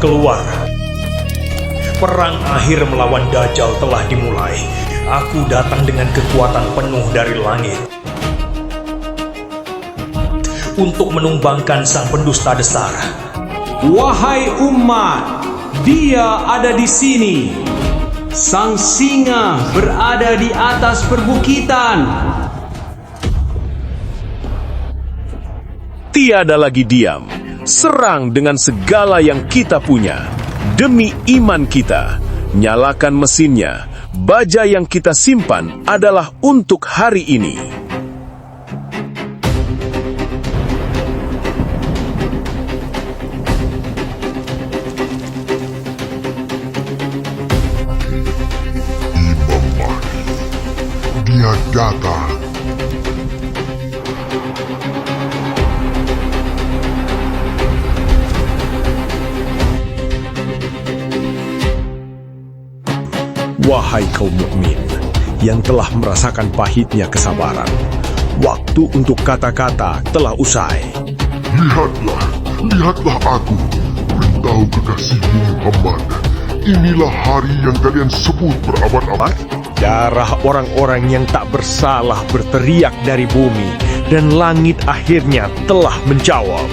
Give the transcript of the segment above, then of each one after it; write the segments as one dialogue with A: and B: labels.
A: keluar. Perang akhir melawan Dajjal telah dimulai. Aku datang dengan kekuatan penuh dari langit untuk menumbangkan sang pendusta besar.
B: Wahai umat, dia ada di sini. Sang singa berada di atas perbukitan.
C: Tiada lagi diam. Serang dengan segala yang kita punya. Demi iman kita, nyalakan mesinnya. Baja yang kita simpan adalah untuk hari ini.
D: Dia datang.
C: Wahai kaum mukmin yang telah merasakan pahitnya kesabaran, waktu untuk kata-kata telah usai.
D: Lihatlah aku, beritahu kekasihmu Muhammad. Inilah hari yang kalian sebut berabad-abad.
C: Darah orang-orang yang tak bersalah berteriak dari bumi, dan langit akhirnya telah menjawab.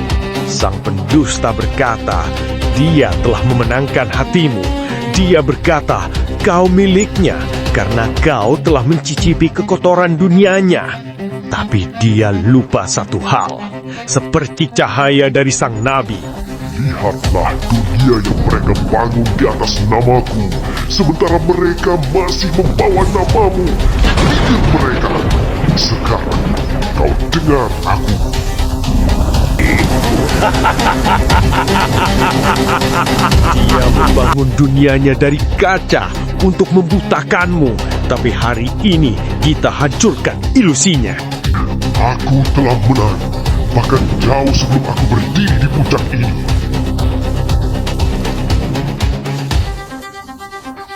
C: Sang pendusta berkata, dia telah memenangkan hatimu. Dia berkata, kau miliknya karena kau telah mencicipi kekotoran dunianya. Tapi dia lupa satu hal, seperti cahaya dari sang nabi.
D: Lihatlah dunia yang mereka bangun di atas namaku, sementara mereka masih membawa namamu. Lihat mereka. Sekarang kau dengar aku.
C: Dia membangun dunianya dari kaca untuk membutakanmu, tapi hari ini kita hancurkan ilusinya.
D: Aku telah menang, bahkan jauh sebelum aku berdiri di puncak ini.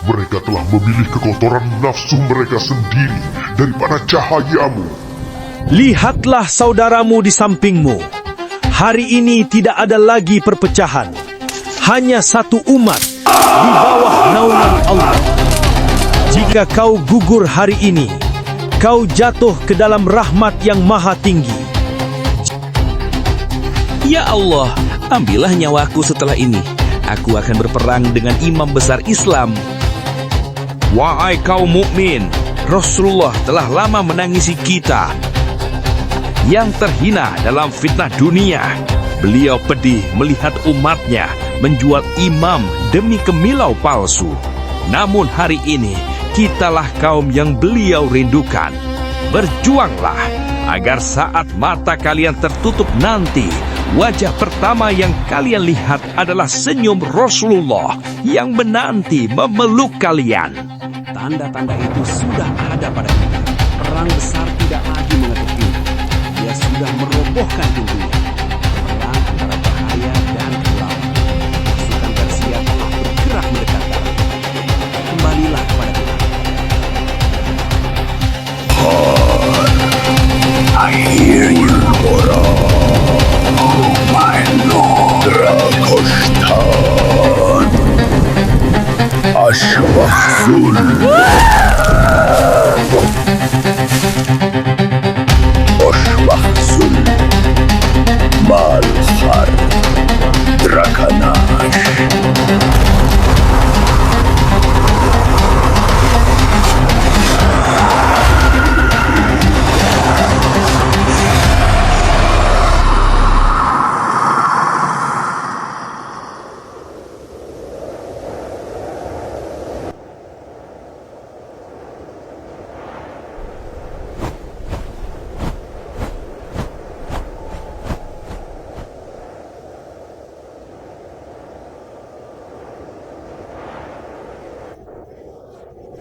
D: Mereka telah memilih kekotoran nafsu mereka sendiri daripada cahayamu.
C: Lihatlah saudaramu di sampingmu. Hari ini tidak ada lagi perpecahan. Hanya satu umat di bawah naungan Allah. Jika kau gugur hari ini, kau jatuh ke dalam rahmat yang maha tinggi.
E: Ya Allah, ambillah nyawaku setelah ini. Aku akan berperang dengan imam besar Islam. Wahai kaum mukmin, Rasulullah telah lama menangisi kita yang terhina dalam fitnah dunia. Beliau pedih melihat umatnya menjual imam demi kemilau palsu. Namun hari ini, kitalah kaum yang beliau rindukan. Berjuanglah agar saat mata kalian tertutup nanti, wajah pertama yang kalian lihat adalah senyum Rasulullah yang menanti memeluk kalian.
B: Tanda-tanda itu sudah ada pada kita. Perang besar tidak lagi mengetuk pintu. Dia sudah merobohkan pintunya. Perang antara bahaya dan gelap. Pasukan Persia telah bergerak mendekat darah. Kembalilah kepada Tuhan.
F: I hear you, Gora. Oh, my Lord. Rakostan. Ashwafzul. Ashwafzul. Malkhar. Drakanash.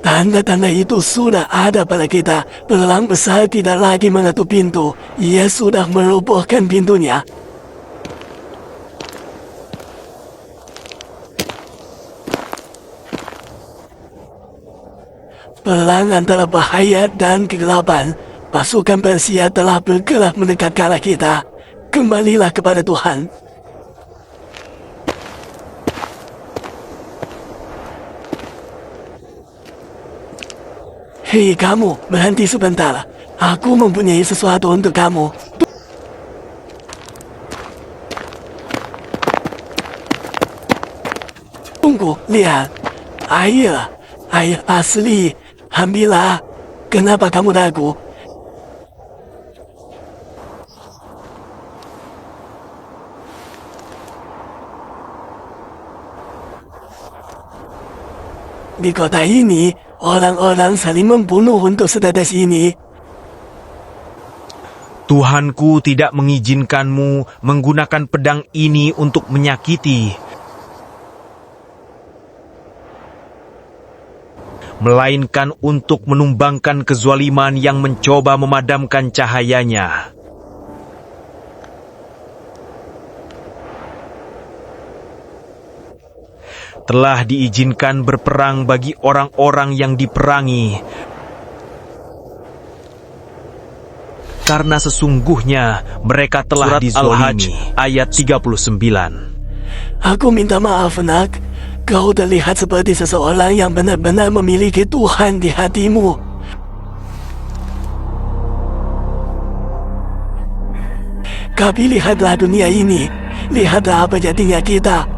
G: Tanda-tanda itu sudah ada pada kita. Perang besar tidak lagi mengetuk pintu. Ia sudah merobohkan pintunya. Perang antara bahaya dan kegelapan. Pasukan Persia telah bergerak mendekat ke arah kita. Kembalilah kepada Tuhan. Hei kamu, berhenti sebentar. Aku mempunyai sesuatu untuk kamu. Tunggu, lihat. Air asli. Ambillah. Kenapa kamu ragu? Di kota ini, orang-orang saling membunuh untuk setetes ini.
C: Tuhanku tidak mengizinkanmu menggunakan pedang ini untuk menyakiti, melainkan untuk menumbangkan kezaliman yang mencoba memadamkan cahayanya. Telah diizinkan berperang bagi orang-orang yang diperangi, karena sesungguhnya mereka telah dizalimi. Ayat 39.
G: Aku minta maaf, nak. Kau terlihat seperti seseorang yang benar-benar memiliki Tuhan di hatimu. Tapi lihatlah dunia ini. Lihatlah apa jadinya kita.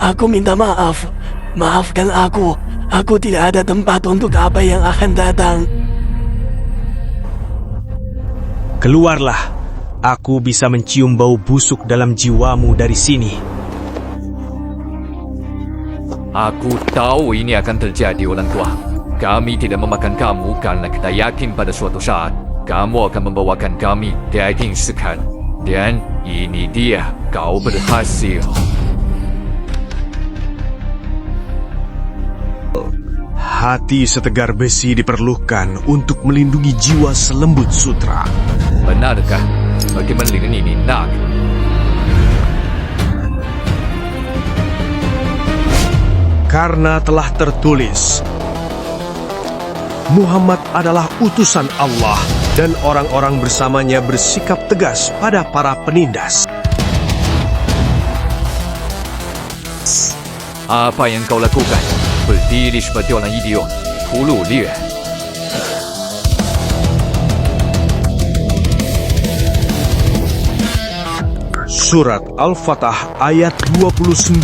G: Aku minta maaf. Maafkan aku. Aku tidak ada tempat untuk apa yang akan datang.
C: Keluarlah, aku bisa mencium bau busuk dalam jiwamu dari sini.
H: Aku tahu ini akan terjadi, orang tua. Kami tidak memakan kamu karena kita yakin pada suatu saat kamu akan membawakan kami daging segar. Dan ini dia, kau berhasil.
C: Hati setegar besi diperlukan untuk melindungi jiwa selembut sutra.
H: Benarkah? Bagaimana dengan ini, nak?
C: Karena telah tertulis, Muhammad adalah utusan Allah dan orang-orang bersamanya bersikap tegas pada para penindas.
H: Apa yang kau lakukan? Berdiri seperti orang idiot. Hulu dia.
C: Surat Al-Fatah ayat 29.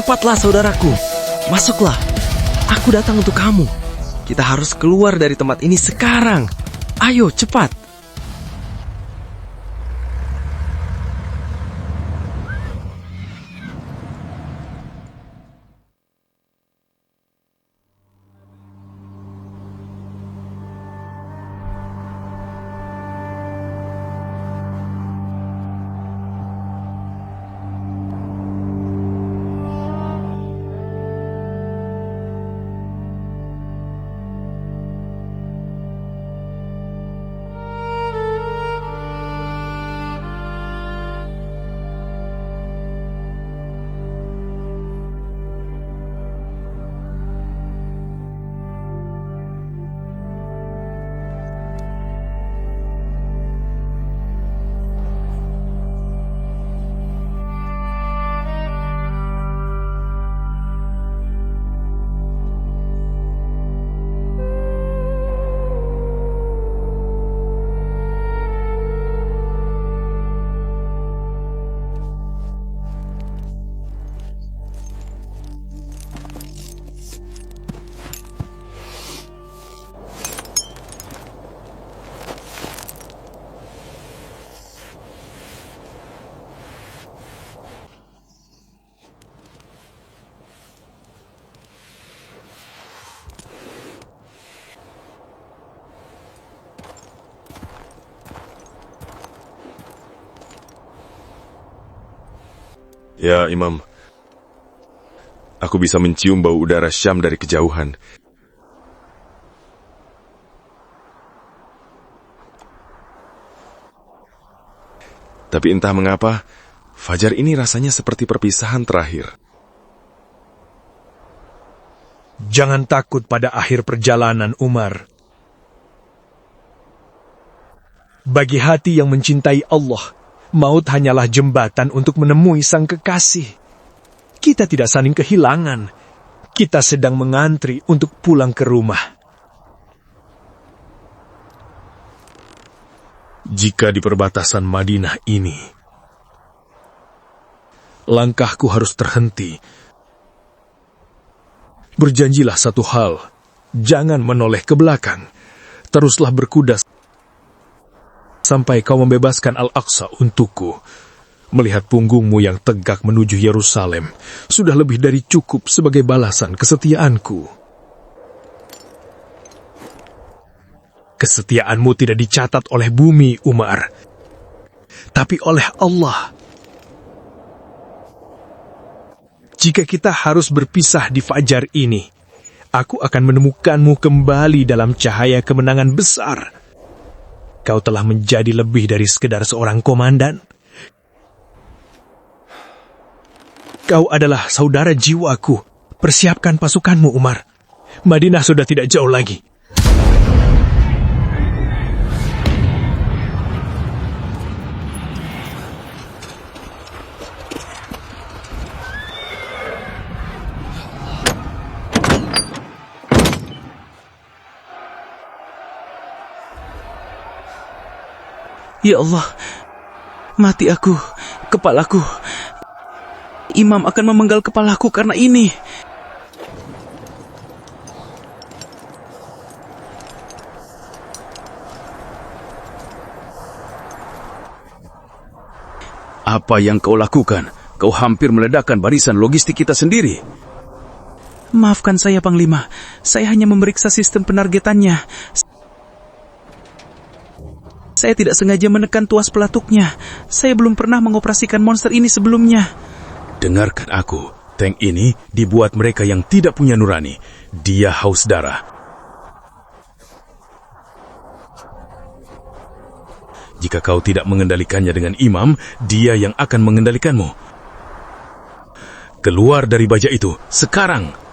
I: Cepatlah saudaraku, masuklah. Aku datang untuk kamu. Kita harus keluar dari tempat ini sekarang. Ayo, cepat.
J: Ya, Imam. Aku bisa mencium bau udara Syam dari kejauhan. Tapi entah mengapa, fajar ini rasanya seperti perpisahan terakhir.
A: Jangan takut pada akhir perjalanan, Umar. Bagi hati yang mencintai Allah, maut hanyalah jembatan untuk menemui sang kekasih. Kita tidak saling kehilangan. Kita sedang mengantri untuk pulang ke rumah. Jika di perbatasan Madinah ini, langkahku harus terhenti. Berjanjilah satu hal, jangan menoleh ke belakang. Teruslah berkuda sampai kau membebaskan Al-Aqsa untukku. Melihat punggungmu yang tegak menuju Yerusalem sudah lebih dari cukup sebagai balasan kesetiaanku. Kesetiaanmu tidak dicatat oleh bumi, Umar, tapi oleh Allah. Jika kita harus berpisah di fajar ini, aku akan menemukanmu kembali dalam cahaya kemenangan besar. Kau telah menjadi lebih dari sekedar seorang komandan. Kau adalah saudara jiwaku. Persiapkan pasukanmu, Umar. Madinah sudah tidak jauh lagi.
E: Ya Allah, mati aku, kepalaku. Imam akan memenggal kepalaku karena ini. Apa yang kau lakukan? Kau hampir meledakkan barisan logistik kita sendiri. Maafkan saya, Panglima. Saya hanya memeriksa sistem penargetannya. Saya tidak sengaja menekan tuas pelatuknya. Saya belum pernah mengoperasikan monster ini sebelumnya. Dengarkan aku. Tank ini dibuat mereka yang tidak punya nurani. Dia haus darah. Jika kau tidak mengendalikannya dengan Imam, dia yang akan mengendalikanmu. Keluar dari baja itu, sekarang!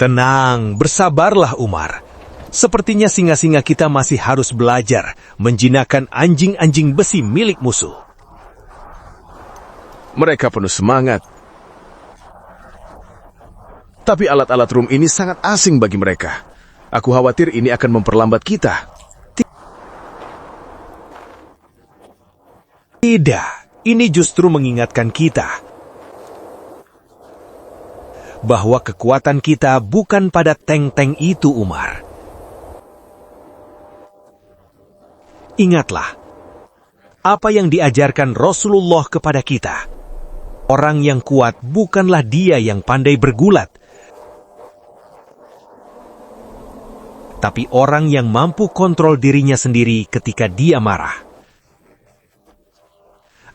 C: Tenang, bersabarlah Umar. Sepertinya singa-singa kita masih harus belajar menjinakkan anjing-anjing besi milik musuh.
J: Mereka penuh semangat. Tapi alat-alat Rum ini sangat asing bagi mereka. Aku khawatir ini akan memperlambat kita.
C: Tidak,
A: Ini justru mengingatkan kita bahwa kekuatan kita bukan pada tank-tank itu, Umar. Ingatlah apa yang diajarkan Rasulullah kepada kita. Orang yang kuat bukanlah dia yang pandai bergulat, tapi orang yang mampu kontrol dirinya sendiri ketika dia marah.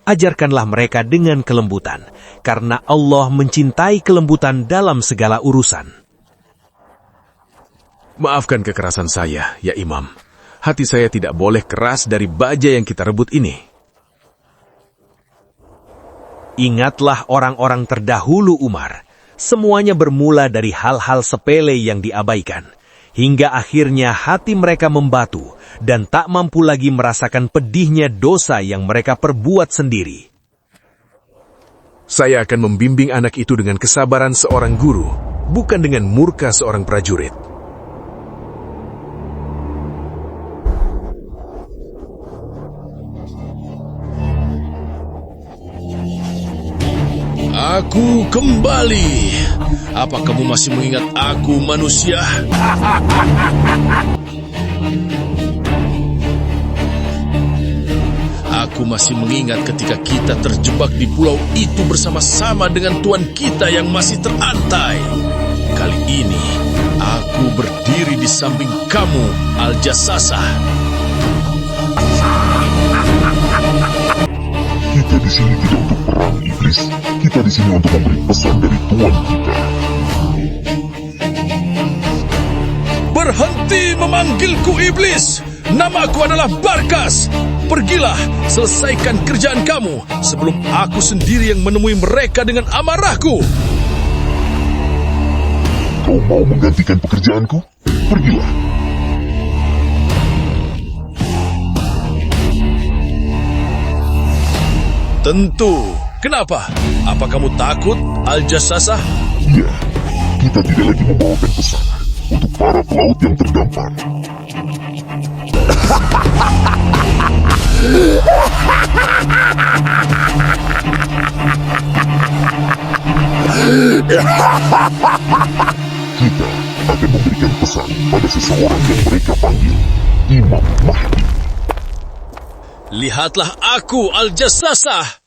A: Ajarkanlah mereka dengan kelembutan, karena Allah mencintai kelembutan dalam segala urusan.
C: Maafkan kekerasan saya, ya Imam. Hati saya tidak boleh keras dari baja yang kita rebut ini.
A: Ingatlah orang-orang terdahulu, Umar. Semuanya bermula dari hal-hal sepele yang diabaikan, hingga akhirnya hati mereka membatu dan tak mampu lagi merasakan pedihnya dosa yang mereka perbuat sendiri.
C: Saya akan membimbing anak itu dengan kesabaran seorang guru, bukan dengan murka seorang prajurit.
K: Aku kembali. Apa kamu masih mengingat aku, manusia? Aku masih mengingat ketika kita terjebak di pulau itu bersama-sama dengan tuan kita yang masih terantai. Kali ini, aku berdiri di samping kamu, Al-Jassasah.
D: Kita di sini tidak untuk perang, Iblis. Kita di sini untuk memberi pesan dari Tuhan kita.
K: Berhenti memanggilku Iblis. Namaku adalah Barkas. Pergilah, selesaikan kerjaan kamu sebelum aku sendiri yang menemui mereka dengan amarahku.
D: Kau mau menggantikan pekerjaanku? Pergilah.
K: Tentu. Kenapa? Apa kamu takut, Al-Jassasah?
D: Iya, kita tidak lagi membawakan pesan untuk para pelaut yang terdampar. Kita akan memberikan pesan pada seseorang yang mereka panggil Imam Mahdi.
K: Lihatlah aku, Al-Jassasah.